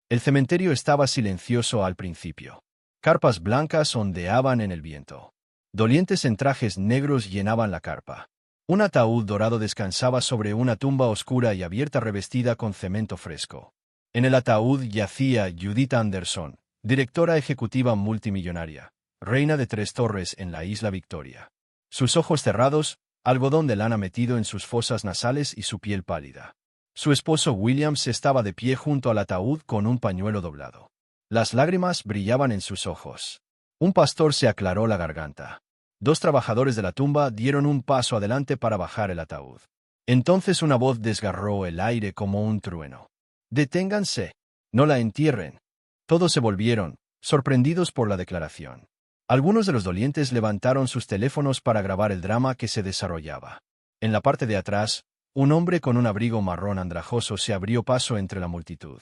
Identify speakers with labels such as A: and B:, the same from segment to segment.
A: El cementerio estaba silencioso al principio. Carpas blancas ondeaban en el viento. Dolientes en trajes negros llenaban la carpa. Un ataúd dorado descansaba sobre una tumba oscura y abierta revestida con cemento fresco. En el ataúd yacía Judith Anderson, directora ejecutiva multimillonaria, reina de 3 torres en la isla Victoria. Sus ojos cerrados, algodón de lana metido en sus fosas nasales y su piel pálida. Su esposo Williams estaba de pie junto al ataúd con un pañuelo doblado. Las lágrimas brillaban en sus ojos. Un pastor se aclaró la garganta. 2 trabajadores de la tumba dieron un paso adelante para bajar el ataúd. Entonces una voz desgarró el aire como un trueno. «Deténganse. No la entierren». Todos se volvieron, sorprendidos por la declaración. Algunos de los dolientes levantaron sus teléfonos para grabar el drama que se desarrollaba. En la parte de atrás, un hombre con un abrigo marrón andrajoso se abrió paso entre la multitud.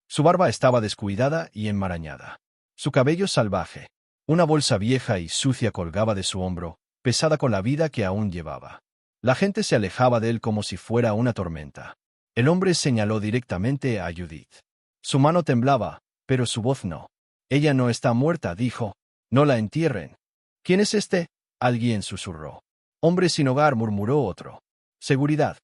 A: Su barba estaba descuidada y enmarañada. Su cabello salvaje. Una bolsa vieja y sucia colgaba de su hombro, pesada con la vida que aún llevaba. La gente se alejaba de él como si fuera una tormenta. El hombre señaló directamente a Judith. Su mano temblaba, pero su voz no. «Ella no está muerta», dijo. «No la entierren». «¿Quién es este?», alguien susurró. «Hombre sin hogar», murmuró otro. «Seguridad».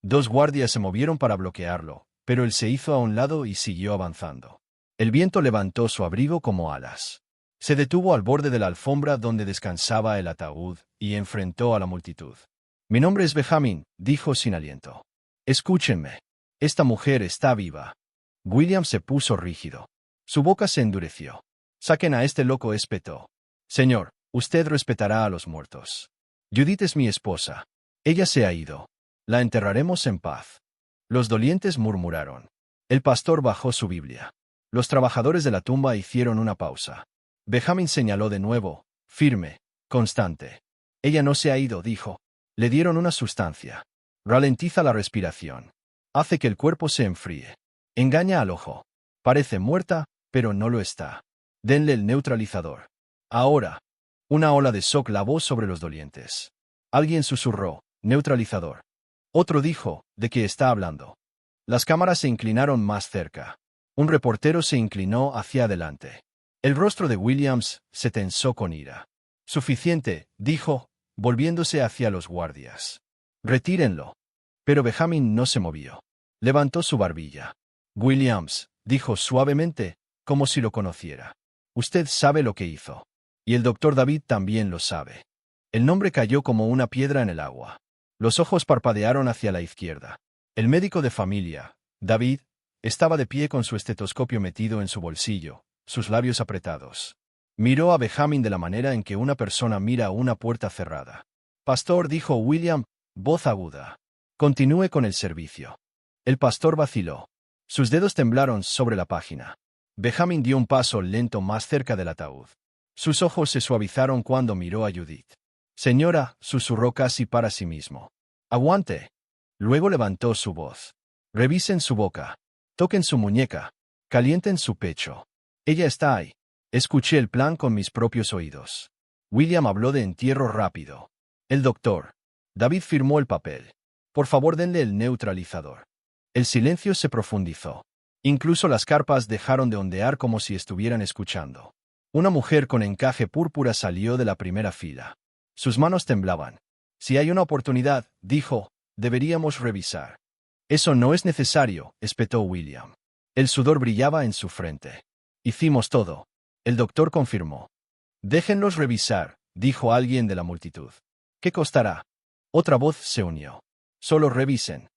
A: 2 guardias se movieron para bloquearlo, pero él se hizo a un lado y siguió avanzando. El viento levantó su abrigo como alas. Se detuvo al borde de la alfombra donde descansaba el ataúd y enfrentó a la multitud. «Mi nombre es Benjamin», dijo sin aliento. «Escúchenme. Esta mujer está viva». William se puso rígido. Su boca se endureció. «Saquen a este loco», espetó. «Señor, usted respetará a los muertos. Judith es mi esposa. Ella se ha ido. La enterraremos en paz». Los dolientes murmuraron. El pastor bajó su Biblia. Los trabajadores de la tumba hicieron una pausa. Benjamin señaló de nuevo, firme, constante. «Ella no se ha ido», dijo. Le dieron una sustancia. Ralentiza la respiración. Hace que el cuerpo se enfríe. Engaña al ojo. Parece muerta, pero no lo está. Denle el neutralizador. Ahora. Una ola de shock lavó sobre los dolientes. Alguien susurró, «Neutralizador». Otro dijo, «¿De qué está hablando?». Las cámaras se inclinaron más cerca. Un reportero se inclinó hacia adelante. El rostro de Williams se tensó con ira. «Suficiente», dijo, volviéndose hacia los guardias. «Retírenlo». Pero Benjamin no se movió. Levantó su barbilla. «Williams», dijo suavemente, como si lo conociera. «Usted sabe lo que hizo. Y el doctor David también lo sabe». El nombre cayó como una piedra en el agua. Los ojos parpadearon hacia la izquierda. El médico de familia, David, estaba de pie con su estetoscopio metido en su bolsillo, sus labios apretados. Miró a Benjamin de la manera en que una persona mira una puerta cerrada. «Pastor», dijo William, voz aguda. «Continúe con el servicio». El pastor vaciló. Sus dedos temblaron sobre la página. Benjamin dio un paso lento más cerca del ataúd. Sus ojos se suavizaron cuando miró a Judith. «Señora», susurró casi para sí mismo. «Aguante». Luego levantó su voz. «Revisen su boca. Toquen su muñeca. Calienten su pecho. Ella está ahí». Escuché el plan con mis propios oídos. William habló de entierro rápido. El doctor. David firmó el papel. «Por favor, denle el neutralizador». El silencio se profundizó. Incluso las carpas dejaron de ondear como si estuvieran escuchando. Una mujer con encaje púrpura salió de la primera fila. Sus manos temblaban. «Si hay una oportunidad», dijo, «deberíamos revisar». «Eso no es necesario», espetó William. El sudor brillaba en su frente. «Hicimos todo». El doctor confirmó. «Déjenlos revisar», dijo alguien de la multitud. «¿Qué costará?». Otra voz se unió. «Solo revisen».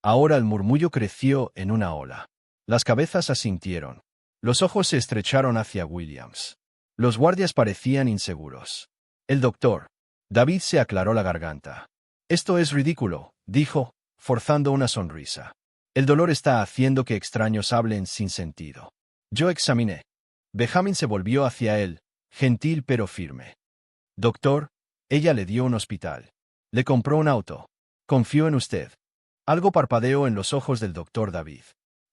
A: Ahora el murmullo creció en una ola. Las cabezas asintieron. Los ojos se estrecharon hacia Williams. Los guardias parecían inseguros. El doctor. David se aclaró la garganta. «Esto es ridículo», dijo, forzando una sonrisa. «El dolor está haciendo que extraños hablen sin sentido». Yo examiné. Benjamin se volvió hacia él, gentil pero firme. «Doctor», ella le dio un hospital. Le compró un auto. Confío en usted. Algo parpadeó en los ojos del doctor David.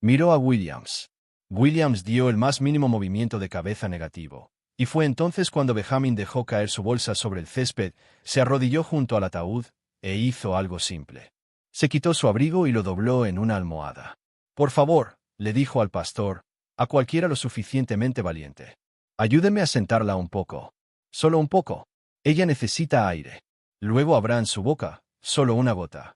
A: Miró a Williams. Williams dio el más mínimo movimiento de cabeza negativo. Y fue entonces cuando Benjamin dejó caer su bolsa sobre el césped, se arrodilló junto al ataúd, e hizo algo simple. Se quitó su abrigo y lo dobló en una almohada. «Por favor», le dijo al pastor, A cualquiera lo suficientemente valiente. Ayúdeme a sentarla un poco. Solo un poco. Ella necesita aire. Luego abran su boca, solo una gota.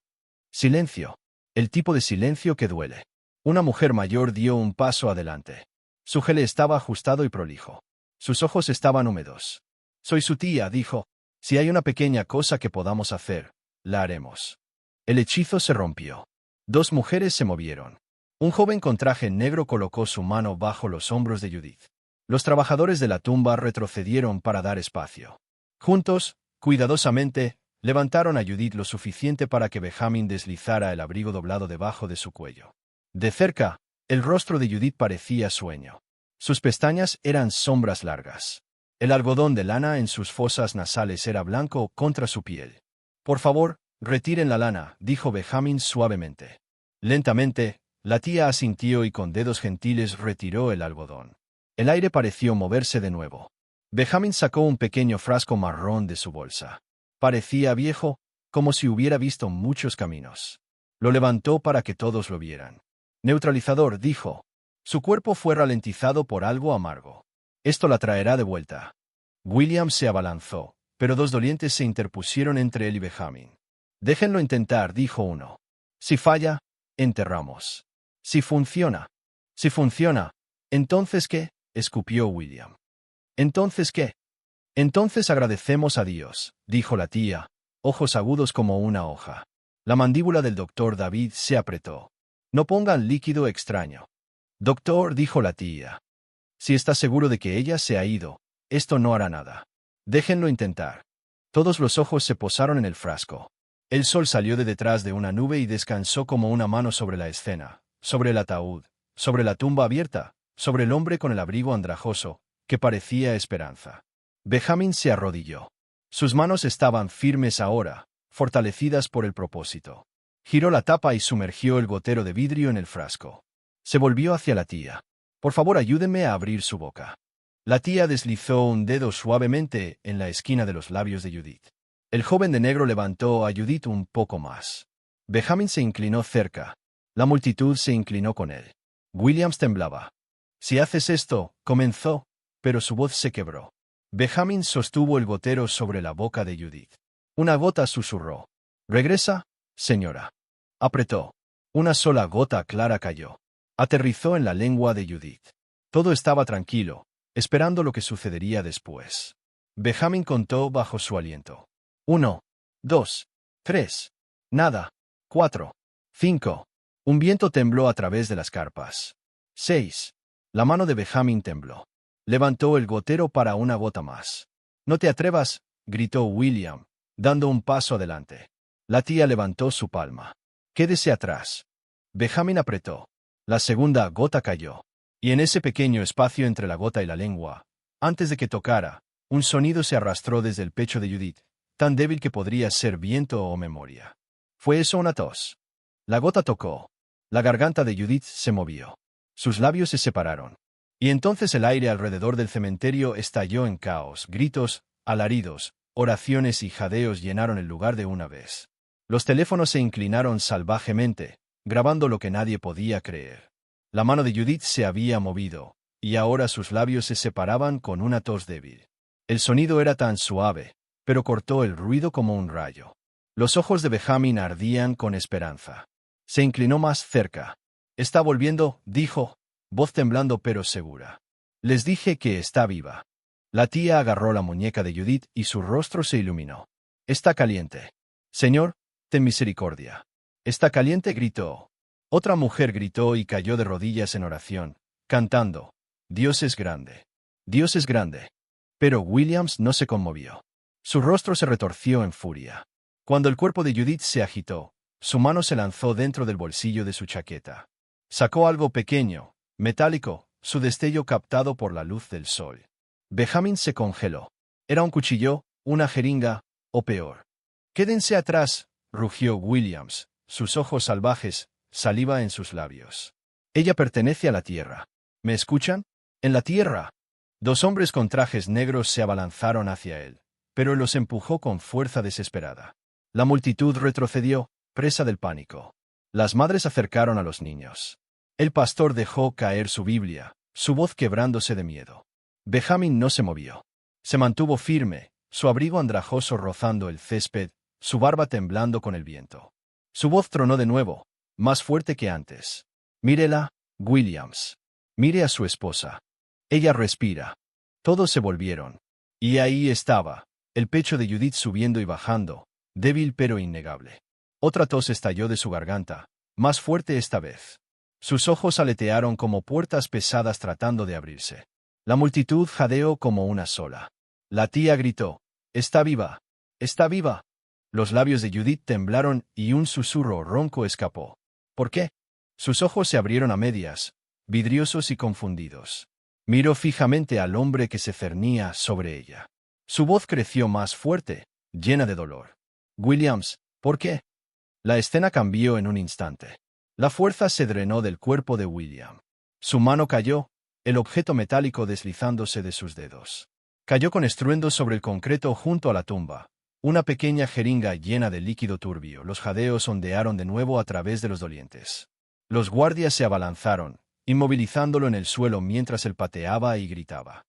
A: Silencio. El tipo de silencio que duele. Una mujer mayor dio un paso adelante. Su gel estaba ajustado y prolijo. Sus ojos estaban húmedos. Soy su tía, dijo. Si hay una pequeña cosa que podamos hacer, la haremos. El hechizo se rompió. Dos mujeres se movieron. Un joven con traje negro colocó su mano bajo los hombros de Judith. Los trabajadores de la tumba retrocedieron para dar espacio. Juntos, cuidadosamente, levantaron a Judith lo suficiente para que Benjamin deslizara el abrigo doblado debajo de su cuello. De cerca, el rostro de Judith parecía sueño. Sus pestañas eran sombras largas. El algodón de lana en sus fosas nasales era blanco contra su piel. Por favor, retiren la lana, dijo Benjamin suavemente. Lentamente, la tía asintió y con dedos gentiles retiró el algodón. El aire pareció moverse de nuevo. Benjamin sacó un pequeño frasco marrón de su bolsa. Parecía viejo, como si hubiera visto muchos caminos. Lo levantó para que todos lo vieran. Neutralizador, dijo. Su cuerpo fue ralentizado por algo amargo. Esto la traerá de vuelta. William se abalanzó, pero dos dolientes se interpusieron entre él y Benjamin. Déjenlo intentar, dijo uno. Si falla, enterramos. Si funciona. Si funciona. ¿Entonces qué? Escupió William. ¿Entonces qué? Entonces agradecemos a Dios, dijo la tía, ojos agudos como una hoja. La mandíbula del doctor David se apretó. No pongan líquido extraño. Doctor, dijo la tía. Si está seguro de que ella se ha ido, esto no hará nada. Déjenlo intentar. Todos los ojos se posaron en el frasco. El sol salió de detrás de una nube y descansó como una mano sobre la escena, sobre el ataúd, sobre la tumba abierta, sobre el hombre con el abrigo andrajoso, que parecía esperanza. Benjamin se arrodilló. Sus manos estaban firmes ahora, fortalecidas por el propósito. Giró la tapa y sumergió el gotero de vidrio en el frasco. Se volvió hacia la tía. Por favor, ayúdeme a abrir su boca. La tía deslizó un dedo suavemente en la esquina de los labios de Judith. El joven de negro levantó a Judith un poco más. Benjamin se inclinó cerca. La multitud se inclinó con él. Williams temblaba. Si haces esto, comenzó, pero su voz se quebró. Benjamin sostuvo el gotero sobre la boca de Judith. Una gota susurró. «Regresa, señora». Apretó. Una sola gota clara cayó. Aterrizó en la lengua de Judith. Todo estaba tranquilo, esperando lo que sucedería después. Benjamin contó bajo su aliento. 1, 2, 3. Nada. 4, 5. Un viento tembló a través de las carpas. 6. La mano de Benjamin tembló. Levantó el gotero para una gota más. «No te atrevas», gritó William, dando un paso adelante. La tía levantó su palma. «Quédese atrás». Benjamin apretó. La segunda gota cayó. Y en ese pequeño espacio entre la gota y la lengua, antes de que tocara, un sonido se arrastró desde el pecho de Judith, tan débil que podría ser viento o memoria. ¿Fue eso una tos? La gota tocó. La garganta de Judith se movió. Sus labios se separaron. Y entonces el aire alrededor del cementerio estalló en caos, gritos, alaridos, oraciones y jadeos llenaron el lugar de una vez. Los teléfonos se inclinaron salvajemente, grabando lo que nadie podía creer. La mano de Judith se había movido, y ahora sus labios se separaban con una tos débil. El sonido era tan suave, pero cortó el ruido como un rayo. Los ojos de Benjamin ardían con esperanza. Se inclinó más cerca. «Está volviendo», dijo, voz temblando pero segura. «Les dije que está viva». La tía agarró la muñeca de Judith y su rostro se iluminó. «Está caliente». «Señor, ten misericordia». «Está caliente», gritó. Otra mujer gritó y cayó de rodillas en oración, cantando. «Dios es grande. Dios es grande». Pero Williams no se conmovió. Su rostro se retorció en furia. Cuando el cuerpo de Judith se agitó, su mano se lanzó dentro del bolsillo de su chaqueta. Sacó algo pequeño, metálico, su destello captado por la luz del sol. Benjamin se congeló. Era un cuchillo, una jeringa, o peor. «Quédense atrás», rugió Williams, sus ojos salvajes, saliva en sus labios. «Ella pertenece a la tierra. ¿Me escuchan? En la tierra». Dos hombres con trajes negros se abalanzaron hacia él, pero él los empujó con fuerza desesperada. La multitud retrocedió, presa del pánico. Las madres acercaron a los niños. El pastor dejó caer su Biblia, su voz quebrándose de miedo. Benjamin no se movió. Se mantuvo firme, su abrigo andrajoso rozando el césped, su barba temblando con el viento. Su voz tronó de nuevo, más fuerte que antes. Mírela, Williams. Mire a su esposa. Ella respira. Todos se volvieron. Y ahí estaba, el pecho de Judith subiendo y bajando, débil pero innegable. Otra tos estalló de su garganta, más fuerte esta vez. Sus ojos aletearon como puertas pesadas tratando de abrirse. La multitud jadeó como una sola. La tía gritó, «¡Está viva! ¡Está viva!». Los labios de Judith temblaron y un susurro ronco escapó. ¿Por qué? Sus ojos se abrieron a medias, vidriosos y confundidos. Miró fijamente al hombre que se cernía sobre ella. Su voz creció más fuerte, llena de dolor. «Williams, ¿por qué?». La escena cambió en un instante. La fuerza se drenó del cuerpo de William. Su mano cayó, el objeto metálico deslizándose de sus dedos. Cayó con estruendo sobre el concreto junto a la tumba. Una pequeña jeringa llena de líquido turbio. Los jadeos ondearon de nuevo a través de los dolientes. Los guardias se abalanzaron, inmovilizándolo en el suelo mientras él pateaba y gritaba.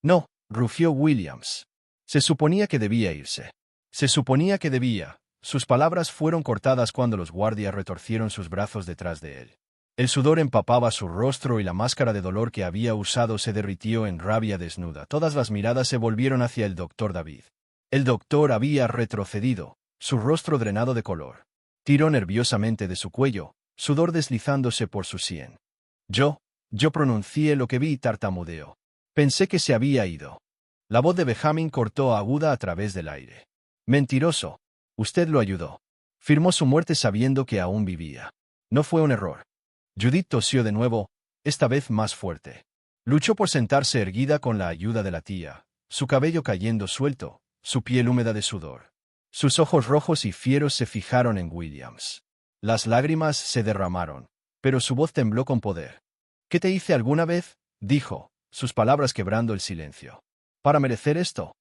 A: «No», rugió Williams. Se suponía que debía irse. Se suponía que debía. Sus palabras fueron cortadas cuando los guardias retorcieron sus brazos detrás de él. El sudor empapaba su rostro y la máscara de dolor que había usado se derritió en rabia desnuda. Todas las miradas se volvieron hacia el doctor David. El doctor había retrocedido, su rostro drenado de color. Tiró nerviosamente de su cuello, sudor deslizándose por su sien. Yo pronuncié lo que vi y tartamudeó. Pensé que se había ido. La voz de Benjamin cortó aguda a través del aire. Mentiroso. Usted lo ayudó. Firmó su muerte sabiendo que aún vivía. No fue un error. Judith tosió de nuevo, esta vez más fuerte. Luchó por sentarse erguida con la ayuda de la tía, su cabello cayendo suelto, su piel húmeda de sudor. Sus ojos rojos y fieros se fijaron en Williams. Las lágrimas se derramaron, pero su voz tembló con poder. «¿Qué te hice alguna vez?», dijo, sus palabras quebrando el silencio. «¿Para merecer esto?».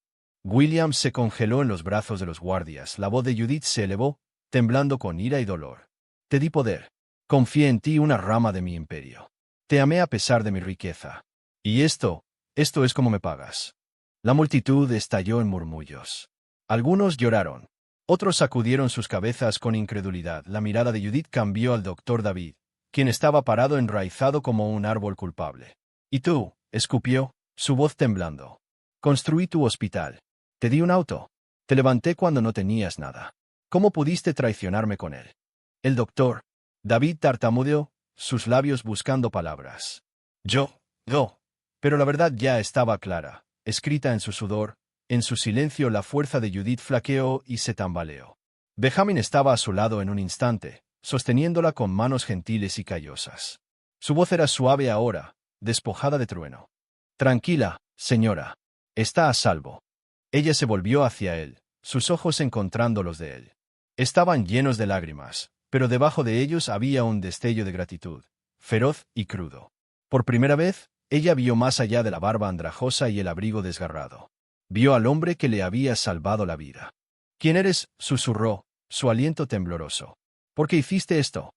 A: Williams se congeló en los brazos de los guardias. La voz de Judith se elevó, temblando con ira y dolor. «Te di poder. Confié en ti, una rama de mi imperio. Te amé a pesar de mi riqueza. Y esto es como me pagas». La multitud estalló en murmullos. Algunos lloraron. Otros sacudieron sus cabezas con incredulidad. La mirada de Judith cambió al doctor David, quien estaba parado enraizado como un árbol culpable. «¿Y tú?», escupió, su voz temblando. «Construí tu hospital. Te di un auto. Te levanté cuando no tenías nada. ¿Cómo pudiste traicionarme con él?». El doctor David tartamudeó, sus labios buscando palabras. Yo. Pero la verdad ya estaba clara, escrita en su sudor. En su silencio la fuerza de Judith flaqueó y se tambaleó. Benjamin estaba a su lado en un instante, sosteniéndola con manos gentiles y callosas. Su voz era suave ahora, despojada de trueno. «Tranquila, señora. Está a salvo». Ella se volvió hacia él, sus ojos encontrando los de él. Estaban llenos de lágrimas, pero debajo de ellos había un destello de gratitud, feroz y crudo. Por primera vez, ella vio más allá de la barba andrajosa y el abrigo desgarrado. Vio al hombre que le había salvado la vida. «¿Quién eres?», susurró, su aliento tembloroso. «¿Por qué hiciste esto?».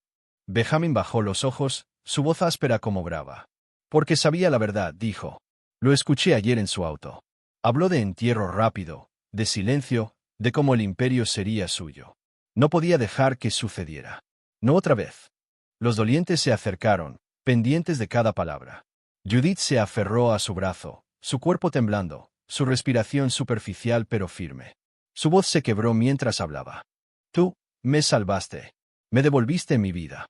A: Benjamin bajó los ojos, su voz áspera como grava. «Porque sabía la verdad», dijo. «Lo escuché ayer en su auto». Habló de entierro rápido, de silencio, de cómo el imperio sería suyo. No podía dejar que sucediera. No otra vez. Los dolientes se acercaron, pendientes de cada palabra. Judith se aferró a su brazo, su cuerpo temblando, su respiración superficial pero firme. Su voz se quebró mientras hablaba. «Tú me salvaste. Me devolviste mi vida».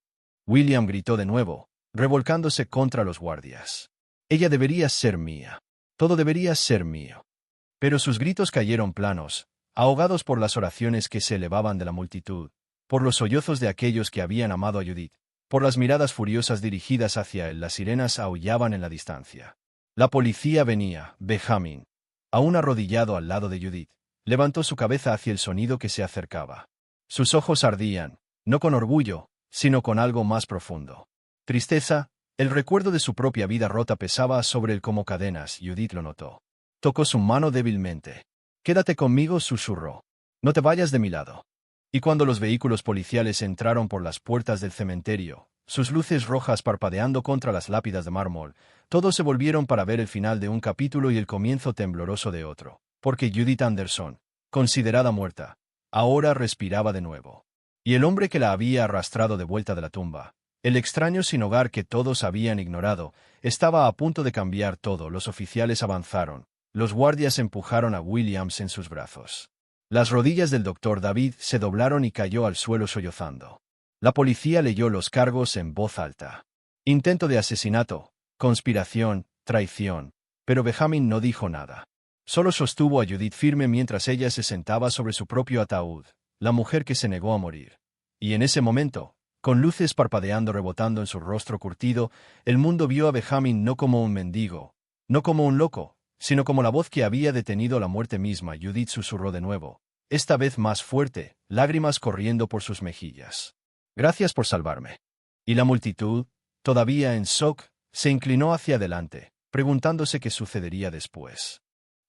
A: William gritó de nuevo, revolcándose contra los guardias. «Ella debería ser mía. Todo debería ser mío». Pero sus gritos cayeron planos, ahogados por las oraciones que se elevaban de la multitud, por los sollozos de aquellos que habían amado a Judith, por las miradas furiosas dirigidas hacia él. Las sirenas aullaban en la distancia. La policía venía. Benjamin, aún arrodillado al lado de Judith, levantó su cabeza hacia el sonido que se acercaba. Sus ojos ardían, no con orgullo, sino con algo más profundo. Tristeza, el recuerdo de su propia vida rota pesaba sobre él como cadenas. Judith lo notó. Tocó su mano débilmente. «Quédate conmigo», susurró. «No te vayas de mi lado». Y cuando los vehículos policiales entraron por las puertas del cementerio, sus luces rojas parpadeando contra las lápidas de mármol. Todos se volvieron para ver el final de un capítulo y el comienzo tembloroso de otro, porque Judith Anderson, considerada muerta, ahora respiraba de nuevo. Y el hombre que la había arrastrado de vuelta de la tumba, el extraño sin hogar que todos habían ignorado, estaba a punto de cambiar todo. Los oficiales avanzaron. Los guardias empujaron a Williams en sus brazos. Las rodillas del doctor David se doblaron y cayó al suelo sollozando. La policía leyó los cargos en voz alta. Intento de asesinato, conspiración, traición. Pero Benjamin no dijo nada. Solo sostuvo a Judith firme mientras ella se sentaba sobre su propio ataúd, la mujer que se negó a morir. Y en ese momento, con luces parpadeando rebotando en su rostro curtido, el mundo vio a Benjamin no como un mendigo, no como un loco, sino como la voz que había detenido la muerte misma. Judith susurró de nuevo, esta vez más fuerte, lágrimas corriendo por sus mejillas. Gracias por salvarme. Y la multitud, todavía en shock, se inclinó hacia adelante, preguntándose qué sucedería después.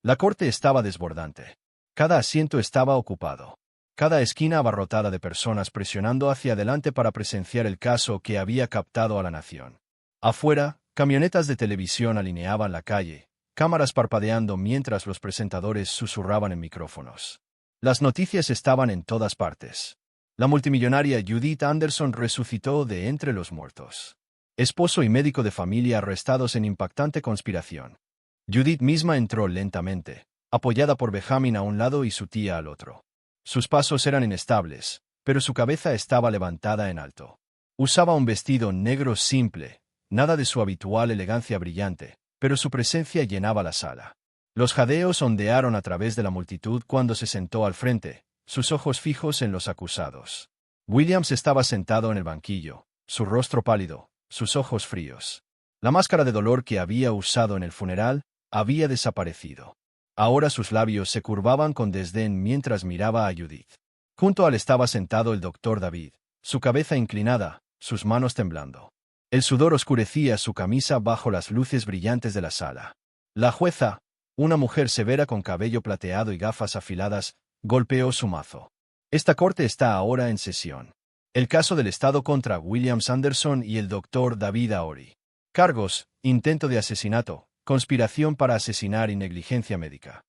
A: La corte estaba desbordante. Cada asiento estaba ocupado. Cada esquina abarrotada de personas presionando hacia adelante para presenciar el caso que había captado a la nación. Afuera, camionetas de televisión alineaban la calle, cámaras parpadeando mientras los presentadores susurraban en micrófonos. Las noticias estaban en todas partes. La multimillonaria Judith Anderson resucitó de entre los muertos. Esposo y médico de familia arrestados en impactante conspiración. Judith misma entró lentamente, apoyada por Benjamin a un lado y su tía al otro. Sus pasos eran inestables, pero su cabeza estaba levantada en alto. Usaba un vestido negro simple, nada de su habitual elegancia brillante, pero su presencia llenaba la sala. Los jadeos ondearon a través de la multitud cuando se sentó al frente, sus ojos fijos en los acusados. Williams estaba sentado en el banquillo, su rostro pálido, sus ojos fríos. La máscara de dolor que había usado en el funeral había desaparecido. Ahora sus labios se curvaban con desdén mientras miraba a Judith. Junto a él estaba sentado el doctor David, su cabeza inclinada, sus manos temblando. El sudor oscurecía su camisa bajo las luces brillantes de la sala. La jueza, una mujer severa con cabello plateado y gafas afiladas, golpeó su mazo. Esta corte está ahora en sesión. El caso del Estado contra Williams Anderson y el doctor David Aori. Cargos: intento de asesinato, conspiración para asesinar y negligencia médica.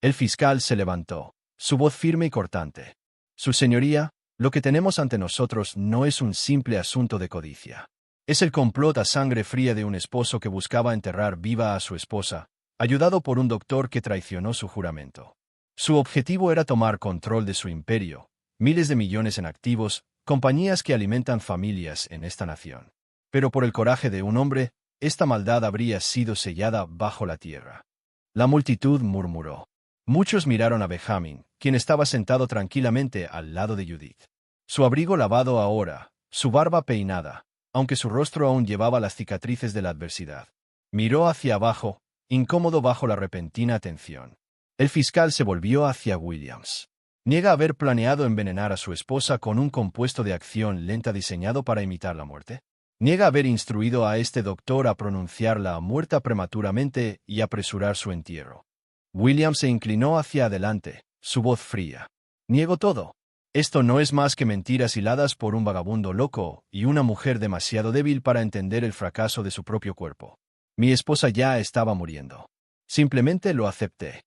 A: El fiscal se levantó, su voz firme y cortante. Su señoría, lo que tenemos ante nosotros no es un simple asunto de codicia. Es el complot a sangre fría de un esposo que buscaba enterrar viva a su esposa, ayudado por un doctor que traicionó su juramento. Su objetivo era tomar control de su imperio, miles de millones en activos, compañías que alimentan familias en esta nación. Pero por el coraje de un hombre, esta maldad habría sido sellada bajo la tierra. La multitud murmuró. Muchos miraron a Benjamin, quien estaba sentado tranquilamente al lado de Judith. Su abrigo lavado ahora, su barba peinada, aunque su rostro aún llevaba las cicatrices de la adversidad. Miró hacia abajo, incómodo bajo la repentina atención. El fiscal se volvió hacia Williams. Niega haber planeado envenenar a su esposa con un compuesto de acción lenta diseñado para imitar la muerte. Niega haber instruido a este doctor a pronunciarla muerta prematuramente y apresurar su entierro. Williams se inclinó hacia adelante, su voz fría. Niego todo. Esto no es más que mentiras hiladas por un vagabundo loco y una mujer demasiado débil para entender el fracaso de su propio cuerpo. Mi esposa ya estaba muriendo. Simplemente lo acepté.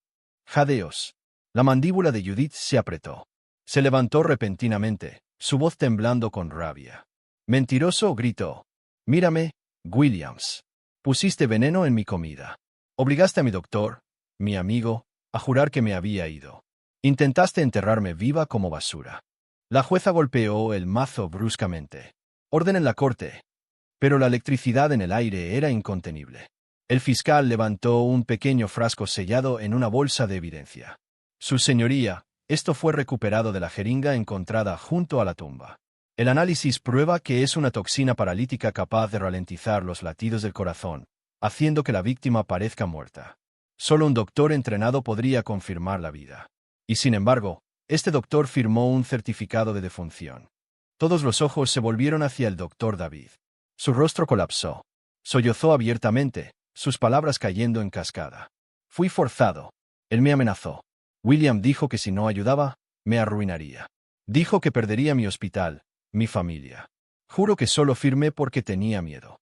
A: Jadeos. La mandíbula de Judith se apretó. Se levantó repentinamente, su voz temblando con rabia. Mentiroso, gritó. Mírame, Williams. Pusiste veneno en mi comida. Obligaste a mi doctor, mi amigo, a jurar que me había ido. Intentaste enterrarme viva como basura. La jueza golpeó el mazo bruscamente. Orden en la corte. Pero la electricidad en el aire era incontenible. El fiscal levantó un pequeño frasco sellado en una bolsa de evidencia. Su señoría, esto fue recuperado de la jeringa encontrada junto a la tumba. El análisis prueba que es una toxina paralítica capaz de ralentizar los latidos del corazón, haciendo que la víctima parezca muerta. Solo un doctor entrenado podría confirmar la vida. Y sin embargo, este doctor firmó un certificado de defunción. Todos los ojos se volvieron hacia el doctor David. Su rostro colapsó. Sollozó abiertamente, sus palabras cayendo en cascada. Fui forzado. Él me amenazó. William dijo que si no ayudaba, me arruinaría. Dijo que perdería mi hospital, mi familia. Juro que solo firmé porque tenía miedo.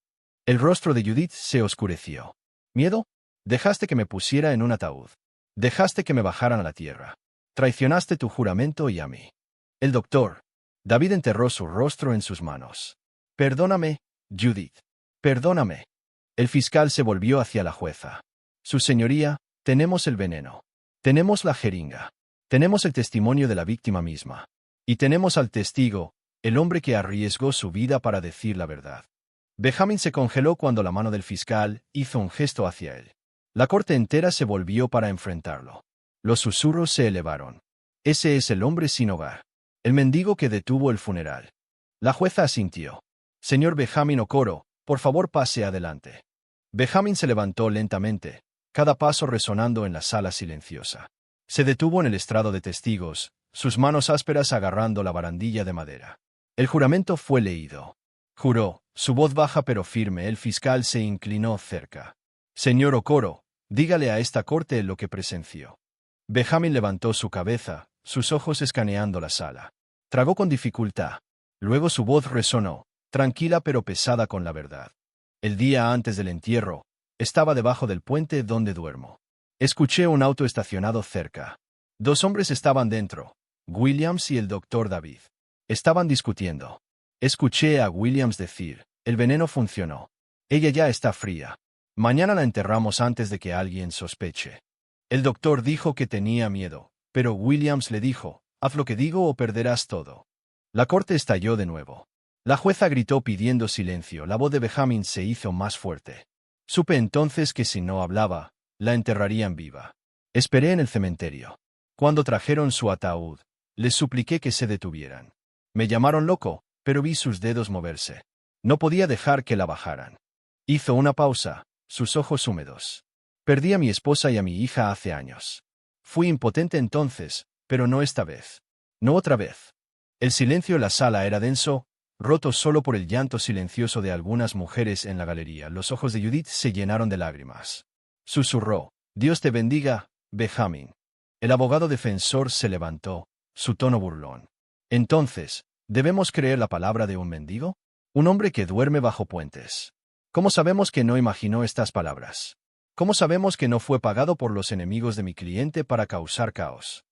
A: El rostro de Judith se oscureció. ¿Miedo? Dejaste que me pusiera en un ataúd. Dejaste que me bajaran a la tierra. Traicionaste tu juramento y a mí. El doctor. David enterró su rostro en sus manos. Perdóname, Judith. Perdóname. El fiscal se volvió hacia la jueza. Su señoría, tenemos el veneno. Tenemos la jeringa. Tenemos el testimonio de la víctima misma. Y tenemos al testigo, el hombre que arriesgó su vida para decir la verdad. Benjamin se congeló cuando la mano del fiscal hizo un gesto hacia él. La corte entera se volvió para enfrentarlo. Los susurros se elevaron. Ese es el hombre sin hogar. El mendigo que detuvo el funeral. La jueza asintió. Señor Benjamin Okoro, por favor pase adelante. Benjamin se levantó lentamente, cada paso resonando en la sala silenciosa. Se detuvo en el estrado de testigos, sus manos ásperas agarrando la barandilla de madera. El juramento fue leído. Juró, su voz baja pero firme. El fiscal se inclinó cerca. Señor Okoro, dígale a esta corte lo que presenció. Benjamin levantó su cabeza, sus ojos escaneando la sala. Tragó con dificultad. Luego su voz resonó, tranquila pero pesada con la verdad. El día antes del entierro, estaba debajo del puente donde duermo. Escuché un auto estacionado cerca. 2 hombres estaban dentro, Williams y el doctor David. Estaban discutiendo. Escuché a Williams decir, el veneno funcionó. Ella ya está fría. Mañana la enterramos antes de que alguien sospeche. El doctor dijo que tenía miedo, pero Williams le dijo, haz lo que digo o perderás todo. La corte estalló de nuevo. La jueza gritó pidiendo silencio. La voz de Benjamin se hizo más fuerte. Supe entonces que si no hablaba, la enterrarían viva. Esperé en el cementerio. Cuando trajeron su ataúd, les supliqué que se detuvieran. Me llamaron loco, pero vi sus dedos moverse. No podía dejar que la bajaran. Hizo una pausa, sus ojos húmedos. Perdí a mi esposa y a mi hija hace años. Fui impotente entonces, pero no esta vez. No otra vez. El silencio en la sala era denso, roto solo por el llanto silencioso de algunas mujeres en la galería. Los ojos de Judith se llenaron de lágrimas. Susurró, Dios te bendiga, Benjamin. El abogado defensor se levantó, su tono burlón. Entonces, ¿debemos creer la palabra de un mendigo? Un hombre que duerme bajo puentes. ¿Cómo sabemos que no imaginó estas palabras? ¿Cómo sabemos que no fue pagado por los enemigos de mi cliente para causar caos?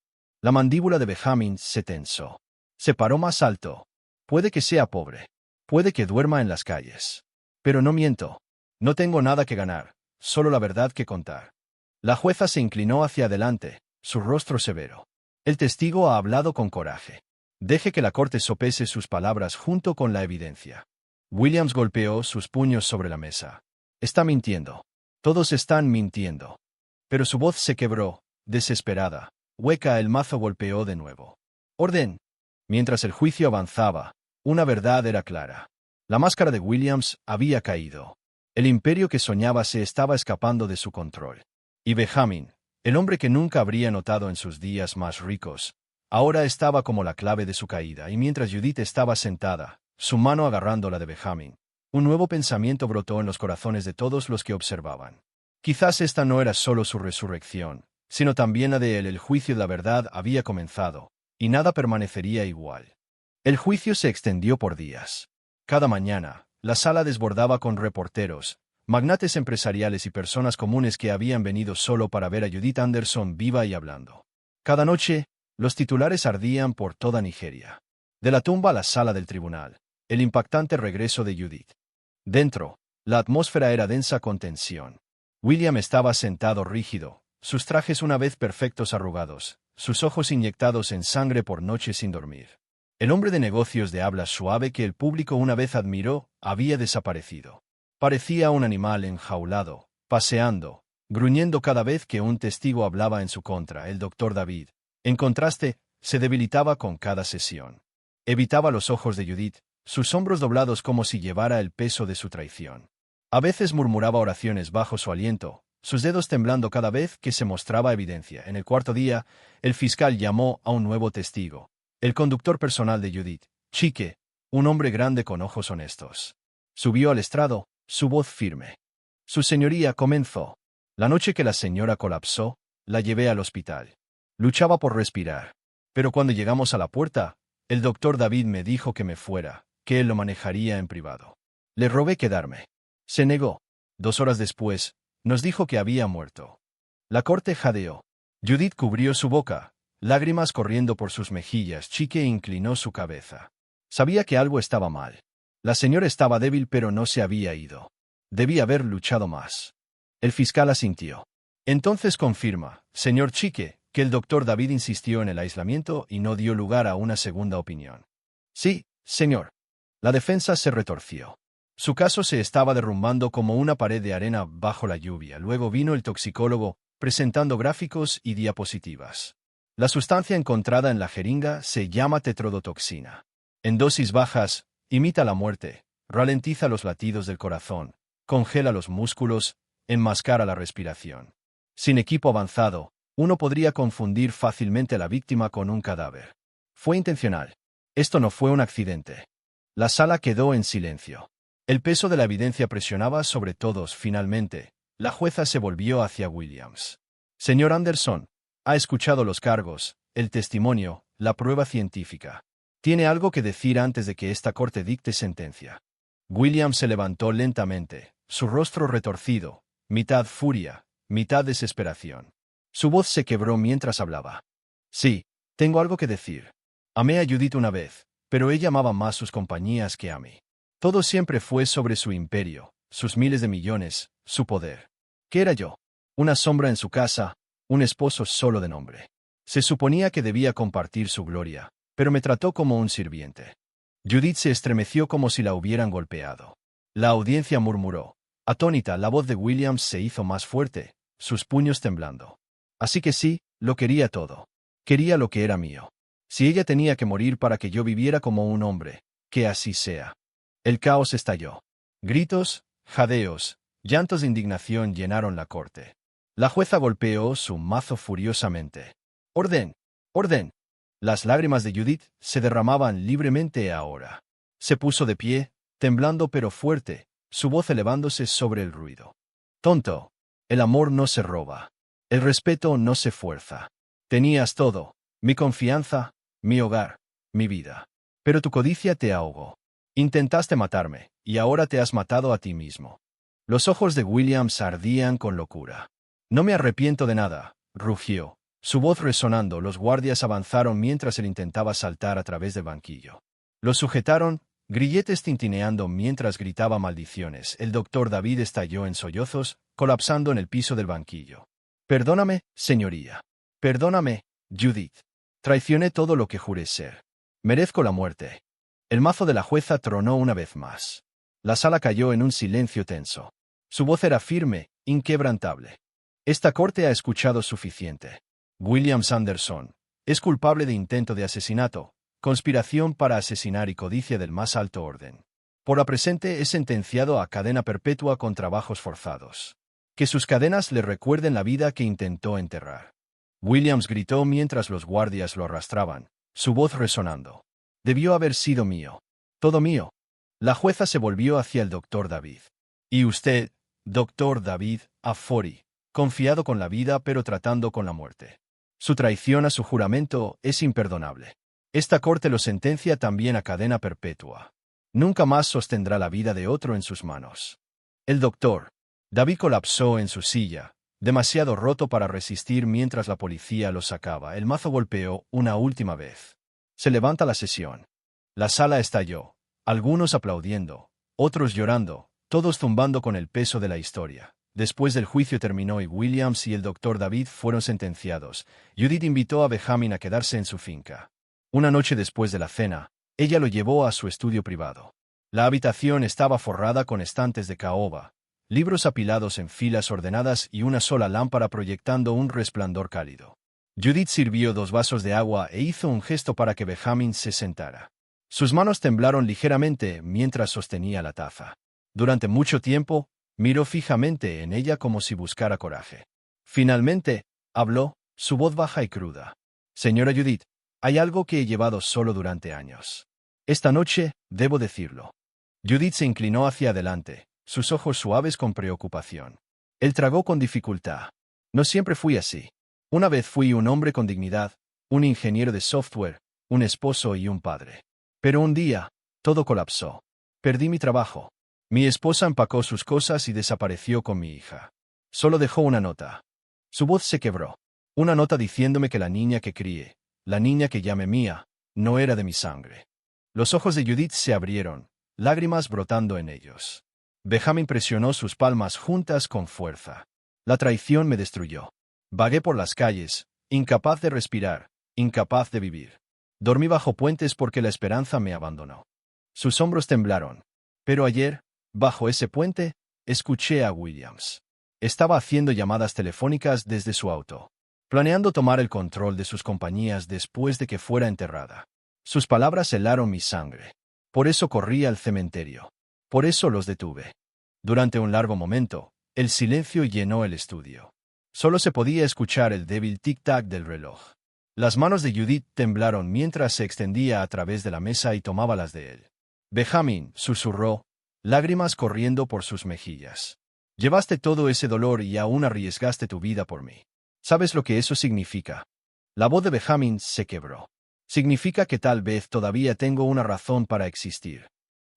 A: La mandíbula de Benjamin se tensó. Se paró más alto. Puede que sea pobre. Puede que duerma en las calles. Pero no miento. No tengo nada que ganar, solo la verdad que contar. La jueza se inclinó hacia adelante, su rostro severo. El testigo ha hablado con coraje. Deje que la corte sopese sus palabras junto con la evidencia. Williams golpeó sus puños sobre la mesa. Está mintiendo. Todos están mintiendo. Pero su voz se quebró, desesperada. Hueca el mazo golpeó de nuevo. Orden. Mientras el juicio avanzaba, una verdad era clara. La máscara de Williams había caído. El imperio que soñaba se estaba escapando de su control. Y Benjamin, el hombre que nunca habría notado en sus días más ricos, ahora estaba como la clave de su caída. Y mientras Judith estaba sentada, su mano agarrando la de Benjamin, un nuevo pensamiento brotó en los corazones de todos los que observaban. Quizás esta no era solo su resurrección, sino también la de él. El juicio de la verdad había comenzado, y nada permanecería igual. El juicio se extendió por días. Cada mañana, la sala desbordaba con reporteros, magnates empresariales y personas comunes que habían venido solo para ver a Judith Anderson viva y hablando. Cada noche, los titulares ardían por toda Nigeria. De la tumba a la sala del tribunal, el impactante regreso de Judith. Dentro, la atmósfera era densa con tensión. William estaba sentado rígido, sus trajes una vez perfectos arrugados, sus ojos inyectados en sangre por noches sin dormir. El hombre de negocios de habla suave que el público una vez admiró, había desaparecido. Parecía un animal enjaulado, paseando, gruñendo cada vez que un testigo hablaba en su contra. El doctor David, en contraste, se debilitaba con cada sesión. Evitaba los ojos de Judith, sus hombros doblados como si llevara el peso de su traición. A veces murmuraba oraciones bajo su aliento, sus dedos temblando cada vez que se mostraba evidencia. En el cuarto día, el fiscal llamó a un nuevo testigo, el conductor personal de Judith, Chique, un hombre grande con ojos honestos. Subió al estrado, su voz firme. Su señoría comenzó. La noche que la señora colapsó, la llevé al hospital. Luchaba por respirar. Pero cuando llegamos a la puerta, el doctor David me dijo que me fuera, que él lo manejaría en privado. Le robé quedarme. Se negó. 2 horas después, nos dijo que había muerto. La corte jadeó. Judith cubrió su boca, lágrimas corriendo por sus mejillas. Chique inclinó su cabeza. Sabía que algo estaba mal. La señora estaba débil pero no se había ido. Debía haber luchado más. El fiscal asintió. Entonces confirma, señor Chique, que el doctor David insistió en el aislamiento y no dio lugar a una segunda opinión. Sí, señor. La defensa se retorció. Su caso se estaba derrumbando como una pared de arena bajo la lluvia. Luego vino el toxicólogo, presentando gráficos y diapositivas. La sustancia encontrada en la jeringa se llama tetrodotoxina. En dosis bajas, imita la muerte, ralentiza los latidos del corazón, congela los músculos, enmascara la respiración. Sin equipo avanzado, uno podría confundir fácilmente a la víctima con un cadáver. Fue intencional. Esto no fue un accidente. La sala quedó en silencio. El peso de la evidencia presionaba sobre todos. Finalmente, la jueza se volvió hacia Williams. Señor Anderson, ha escuchado los cargos, el testimonio, la prueba científica. ¿Tiene algo que decir antes de que esta corte dicte sentencia? Williams se levantó lentamente, su rostro retorcido, mitad furia, mitad desesperación. Su voz se quebró mientras hablaba. Sí, tengo algo que decir. Amé a Judith una vez, pero ella amaba más sus compañías que a mí. Todo siempre fue sobre su imperio, sus miles de millones, su poder. ¿Qué era yo? Una sombra en su casa, un esposo solo de nombre. Se suponía que debía compartir su gloria, pero me trató como un sirviente. Judith se estremeció como si la hubieran golpeado. La audiencia murmuró. Atónita, la voz de Williams se hizo más fuerte, sus puños temblando. Así que sí, lo quería todo. Quería lo que era mío. Si ella tenía que morir para que yo viviera como un hombre, que así sea. El caos estalló. Gritos, jadeos, llantos de indignación llenaron la corte. La jueza golpeó su mazo furiosamente. ¡Orden! ¡Orden! Las lágrimas de Judith se derramaban libremente ahora. Se puso de pie, temblando pero fuerte, su voz elevándose sobre el ruido. Tonto, el amor no se roba. El respeto no se fuerza. Tenías todo, mi confianza, mi hogar, mi vida. Pero tu codicia te ahogó. Intentaste matarme, y ahora te has matado a ti mismo. Los ojos de Williams ardían con locura. No me arrepiento de nada, rugió. Su voz resonando, los guardias avanzaron mientras él intentaba saltar a través del banquillo. Lo sujetaron, grilletes tintineando mientras gritaba maldiciones. El doctor David estalló en sollozos, colapsando en el piso del banquillo. Perdóname, señoría. Perdóname, Judith. Traicioné todo lo que juré ser. Merezco la muerte. El mazo de la jueza tronó una vez más. La sala cayó en un silencio tenso. Su voz era firme, inquebrantable. Esta corte ha escuchado suficiente. Williams Anderson es culpable de intento de asesinato, conspiración para asesinar y codicia del más alto orden. Por la presente es sentenciado a cadena perpetua con trabajos forzados. Que sus cadenas le recuerden la vida que intentó enterrar. Williams gritó mientras los guardias lo arrastraban, su voz resonando. Debió haber sido mío. Todo mío. La jueza se volvió hacia el doctor David. Y usted, doctor David, Afori, confiado con la vida pero tratando con la muerte. Su traición a su juramento es imperdonable. Esta corte lo sentencia también a cadena perpetua. Nunca más sostendrá la vida de otro en sus manos. El doctor David colapsó en su silla, demasiado roto para resistir mientras la policía lo sacaba. El mazo golpeó una última vez. Se levanta la sesión. La sala estalló, algunos aplaudiendo, otros llorando, todos zumbando con el peso de la historia. Después del juicio terminó y Williams y el doctor David fueron sentenciados. Judith invitó a Benjamin a quedarse en su finca. Una noche después de la cena, ella lo llevó a su estudio privado. La habitación estaba forrada con estantes de caoba, libros apilados en filas ordenadas y una sola lámpara proyectando un resplandor cálido. Judith sirvió 2 vasos de agua e hizo un gesto para que Benjamin se sentara. Sus manos temblaron ligeramente mientras sostenía la taza. Durante mucho tiempo, miró fijamente en ella como si buscara coraje. Finalmente, habló, su voz baja y cruda. Señora Judith, hay algo que he llevado solo durante años. Esta noche, debo decirlo. Judith se inclinó hacia adelante, sus ojos suaves con preocupación. Él tragó con dificultad. No siempre fui así. Una vez fui un hombre con dignidad, un ingeniero de software, un esposo y un padre. Pero un día, Todo colapsó. Perdí mi trabajo. Mi esposa empacó sus cosas y desapareció con mi hija. Solo dejó una nota. Su voz se quebró. Una nota diciéndome que la niña que crié, la niña que llamé mía, no era de mi sangre. Los ojos de Judith se abrieron, lágrimas brotando en ellos. Benjamin presionó sus palmas juntas con fuerza. La traición me destruyó. Vagué por las calles, incapaz de respirar, incapaz de vivir. Dormí bajo puentes porque la esperanza me abandonó. Sus hombros temblaron. Pero ayer, bajo ese puente, escuché a Williams. Estaba haciendo llamadas telefónicas desde su auto, planeando tomar el control de sus compañías después de que fuera enterrada. Sus palabras helaron mi sangre. Por eso corrí al cementerio. Por eso los detuve. Durante un largo momento, el silencio llenó el estudio. Solo se podía escuchar el débil tic-tac del reloj. Las manos de Judith temblaron mientras se extendía a través de la mesa y tomaba las de él. Benjamin, susurró, lágrimas corriendo por sus mejillas. Llevaste todo ese dolor y aún arriesgaste tu vida por mí. ¿Sabes lo que eso significa? La voz de Benjamin se quebró. Significa que tal vez todavía tengo una razón para existir.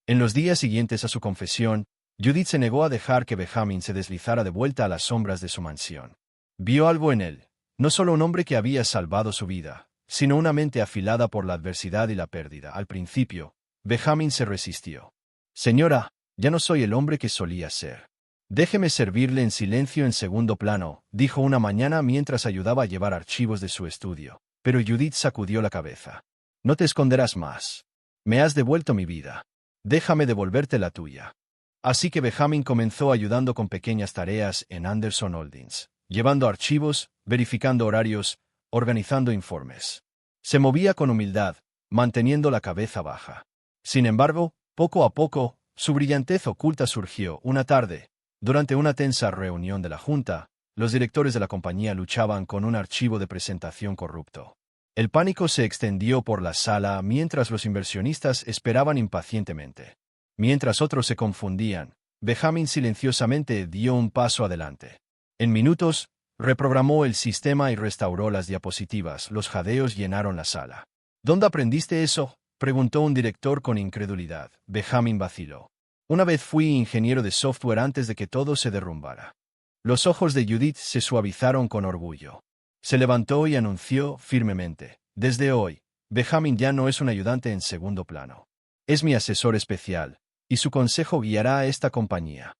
A: En los días siguientes a su confesión, Judith se negó a dejar que Benjamin se deslizara de vuelta a las sombras de su mansión. Vio algo en él, no solo un hombre que había salvado su vida, sino una mente afilada por la adversidad y la pérdida. Al principio, Benjamin se resistió. Señora, ya no soy el hombre que solía ser. Déjeme servirle en silencio en segundo plano, dijo una mañana mientras ayudaba a llevar archivos de su estudio. Pero Judith sacudió la cabeza. No te esconderás más. Me has devuelto mi vida. Déjame devolverte la tuya. Así que Benjamin comenzó ayudando con pequeñas tareas en Anderson Holdings, llevando archivos, verificando horarios, organizando informes. Se movía con humildad, manteniendo la cabeza baja. Sin embargo, poco a poco, su brillantez oculta surgió. Una tarde, durante una tensa reunión de la Junta, los directores de la compañía luchaban con un archivo de presentación corrupto. El pánico se extendió por la sala mientras los inversionistas esperaban impacientemente. Mientras otros se confundían, Benjamin silenciosamente dio un paso adelante. En minutos, reprogramó el sistema y restauró las diapositivas. Los jadeos llenaron la sala. ¿Dónde aprendiste eso?, preguntó un director con incredulidad. Benjamin vaciló. Una vez fui ingeniero de software antes de que todo se derrumbara. Los ojos de Judith se suavizaron con orgullo. Se levantó y anunció firmemente. Desde hoy, Benjamin ya no es un ayudante en segundo plano. Es mi asesor especial, y su consejo guiará a esta compañía.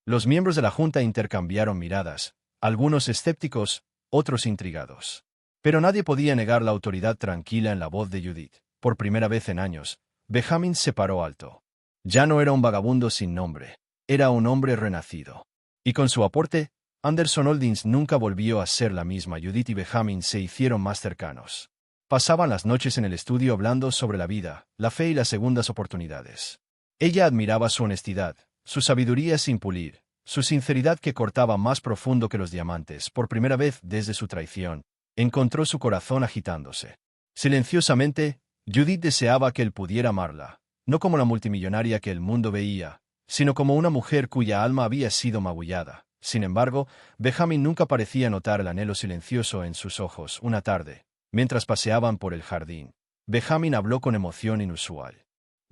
A: Los miembros de la Junta intercambiaron miradas, algunos escépticos, otros intrigados. Pero nadie podía negar la autoridad tranquila en la voz de Judith. Por primera vez en años, Benjamin se paró alto. Ya no era un vagabundo sin nombre, era un hombre renacido. Y con su aporte, Anderson Holdings nunca volvió a ser la misma. Judith y Benjamin se hicieron más cercanos. Pasaban las noches en el estudio hablando sobre la vida, la fe y las segundas oportunidades. Ella admiraba su honestidad, su sabiduría sin pulir, su sinceridad que cortaba más profundo que los diamantes. Por primera vez desde su traición, encontró su corazón agitándose. Silenciosamente, Judith deseaba que él pudiera amarla, no como la multimillonaria que el mundo veía, sino como una mujer cuya alma había sido magullada. Sin embargo, Benjamin nunca parecía notar el anhelo silencioso en sus ojos. Una tarde, mientras paseaban por el jardín, Benjamin habló con emoción inusual.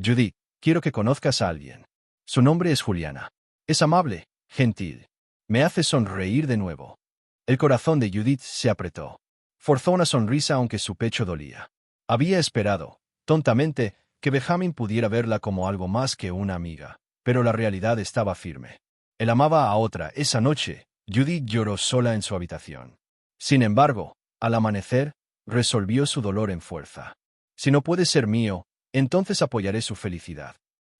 A: Judith, quiero que conozcas a alguien. Su nombre es Juliana. Es amable, gentil. Me hace sonreír de nuevo. El corazón de Judith se apretó. Forzó una sonrisa aunque su pecho dolía. Había esperado, tontamente, que Benjamin pudiera verla como algo más que una amiga, pero la realidad estaba firme. Él amaba a otra. Esa noche, Judith lloró sola en su habitación. Sin embargo, al amanecer, resolvió su dolor en fuerza. Si no puede ser mío, entonces apoyaré su felicidad.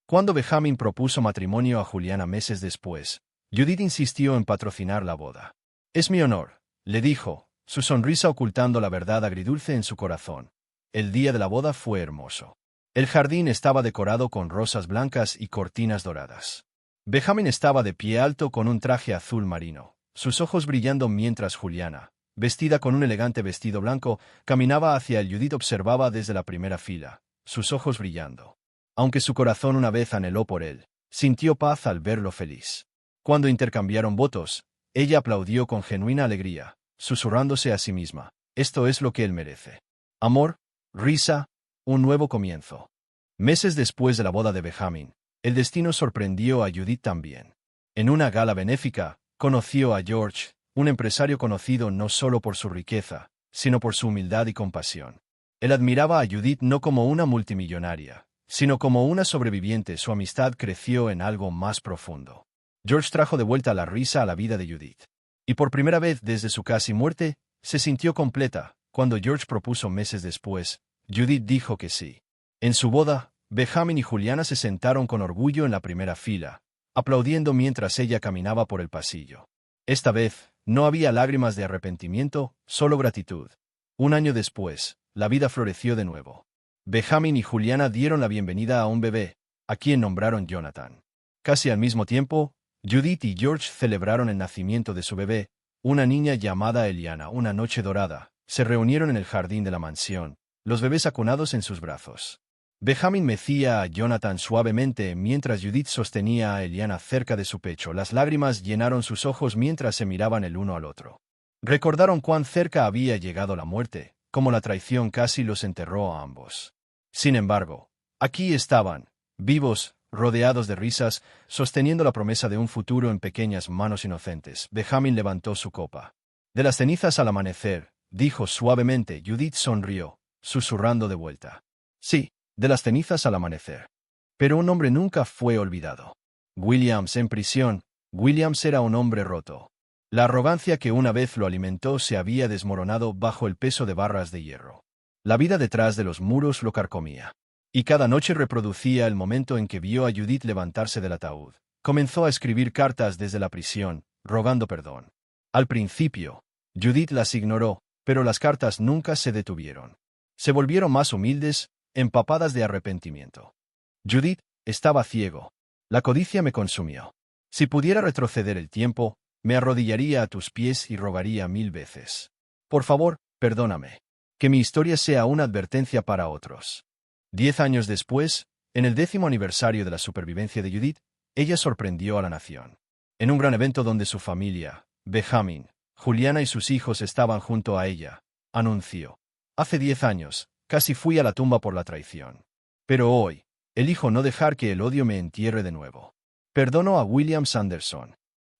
A: Cuando Benjamin propuso matrimonio a Juliana meses después, Judith insistió en patrocinar la boda. Es mi honor, le dijo, su sonrisa ocultando la verdad agridulce en su corazón. El día de la boda fue hermoso. El jardín estaba decorado con rosas blancas y cortinas doradas. Benjamin estaba de pie alto con un traje azul marino, sus ojos brillando mientras Juliana, vestida con un elegante vestido blanco, caminaba hacia él. Judith observaba desde la primera fila, sus ojos brillando. Aunque su corazón una vez anheló por él, sintió paz al verlo feliz. Cuando intercambiaron votos, ella aplaudió con genuina alegría, susurrándose a sí misma, esto es lo que él merece. Amor, risa, un nuevo comienzo. Meses después de la boda de Benjamin, el destino sorprendió a Judith también. En una gala benéfica, conoció a George, un empresario conocido no solo por su riqueza, sino por su humildad y compasión. Él admiraba a Judith no como una multimillonaria, sino como una sobreviviente. Su amistad creció en algo más profundo. George trajo de vuelta la risa a la vida de Judith. Y por primera vez desde su casi muerte, se sintió completa. Cuando George propuso meses después, Judith dijo que sí. En su boda, Benjamin y Juliana se sentaron con orgullo en la primera fila, aplaudiendo mientras ella caminaba por el pasillo. Esta vez, no había lágrimas de arrepentimiento, solo gratitud. Un año después, la vida floreció de nuevo. Benjamin y Juliana dieron la bienvenida a un bebé, a quien nombraron Jonathan. Casi al mismo tiempo, Judith y George celebraron el nacimiento de su bebé, una niña llamada Eliana. Una noche dorada, se reunieron en el jardín de la mansión, los bebés acunados en sus brazos. Benjamin mecía a Jonathan suavemente mientras Judith sostenía a Eliana cerca de su pecho. Las lágrimas llenaron sus ojos mientras se miraban el uno al otro. Recordaron cuán cerca había llegado la muerte, como la traición casi los enterró a ambos. Sin embargo, aquí estaban, vivos, rodeados de risas, sosteniendo la promesa de un futuro en pequeñas manos inocentes. Benjamin levantó su copa. De las cenizas al amanecer, dijo suavemente. Judith sonrió, susurrando de vuelta. Sí, de las cenizas al amanecer. Pero un hombre nunca fue olvidado. Williams en prisión. Williams era un hombre roto. La arrogancia que una vez lo alimentó se había desmoronado bajo el peso de barras de hierro. La vida detrás de los muros lo carcomía. Y cada noche reproducía el momento en que vio a Judith levantarse del ataúd. Comenzó a escribir cartas desde la prisión, rogando perdón. Al principio, Judith las ignoró, pero las cartas nunca se detuvieron. Se volvieron más humildes, empapadas de arrepentimiento. Judith, estaba ciego. La codicia me consumió. Si pudiera retroceder el tiempo, me arrodillaría a tus pies y rogaría 1000 veces. Por favor, perdóname. Que mi historia sea una advertencia para otros. 10 años después, en el 10º aniversario de la supervivencia de Judith, ella sorprendió a la nación. En un gran evento donde su familia, Benjamin, Juliana y sus hijos estaban junto a ella, anunció: hace 10 años, casi fui a la tumba por la traición. Pero hoy, elijo no dejar que el odio me entierre de nuevo. Perdono a William Sanderson.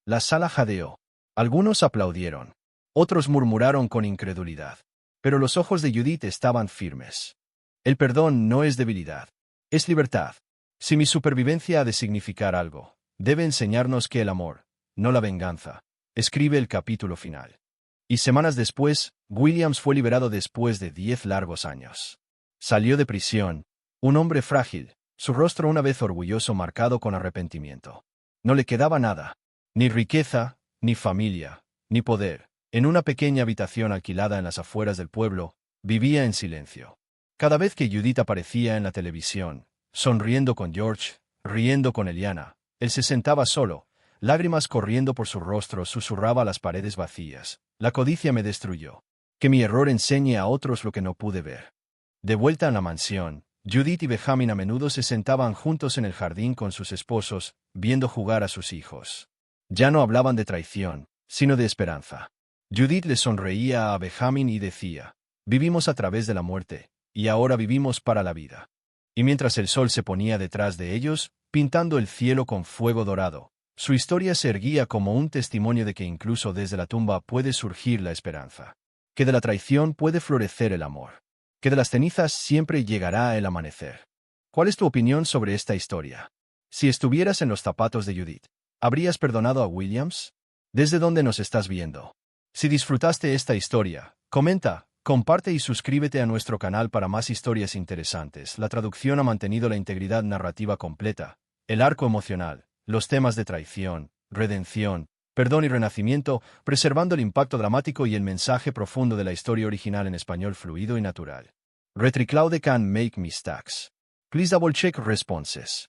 A: La sala jadeó. Algunos aplaudieron. Otros murmuraron con incredulidad. Pero los ojos de Judith estaban firmes. El perdón no es debilidad. Es libertad. Si mi supervivencia ha de significar algo, debe enseñarnos que el amor, no la venganza, escribe el capítulo final. Y semanas después, Williams fue liberado después de 10 largos años. Salió de prisión, un hombre frágil, su rostro una vez orgulloso marcado con arrepentimiento. No le quedaba nada, ni riqueza, ni familia, ni poder. En una pequeña habitación alquilada en las afueras del pueblo, vivía en silencio. Cada vez que Judith aparecía en la televisión, sonriendo con George, riendo con Eliana, él se sentaba solo, lágrimas corriendo por su rostro, susurraba a las paredes vacías: la codicia me destruyó. Que mi error enseñe a otros lo que no pude ver. De vuelta en la mansión, Judith y Benjamin a menudo se sentaban juntos en el jardín con sus esposos, viendo jugar a sus hijos. Ya no hablaban de traición, sino de esperanza. Judith le sonreía a Benjamin y decía: vivimos a través de la muerte, y ahora vivimos para la vida. Y mientras el sol se ponía detrás de ellos, pintando el cielo con fuego dorado, su historia se erguía como un testimonio de que incluso desde la tumba puede surgir la esperanza. Que de la traición puede florecer el amor. Que de las cenizas siempre llegará el amanecer. ¿Cuál es tu opinión sobre esta historia? Si estuvieras en los zapatos de Judith, ¿habrías perdonado a Williams? ¿Desde dónde nos estás viendo? Si disfrutaste esta historia, comenta, comparte y suscríbete a nuestro canal para más historias interesantes. La traducción ha mantenido la integridad narrativa completa, el arco emocional, los temas de traición, redención, perdón y renacimiento, preservando el impacto dramático y el mensaje profundo de la historia original en español fluido y natural. Retriclaude can make mistakes. Please double check responses.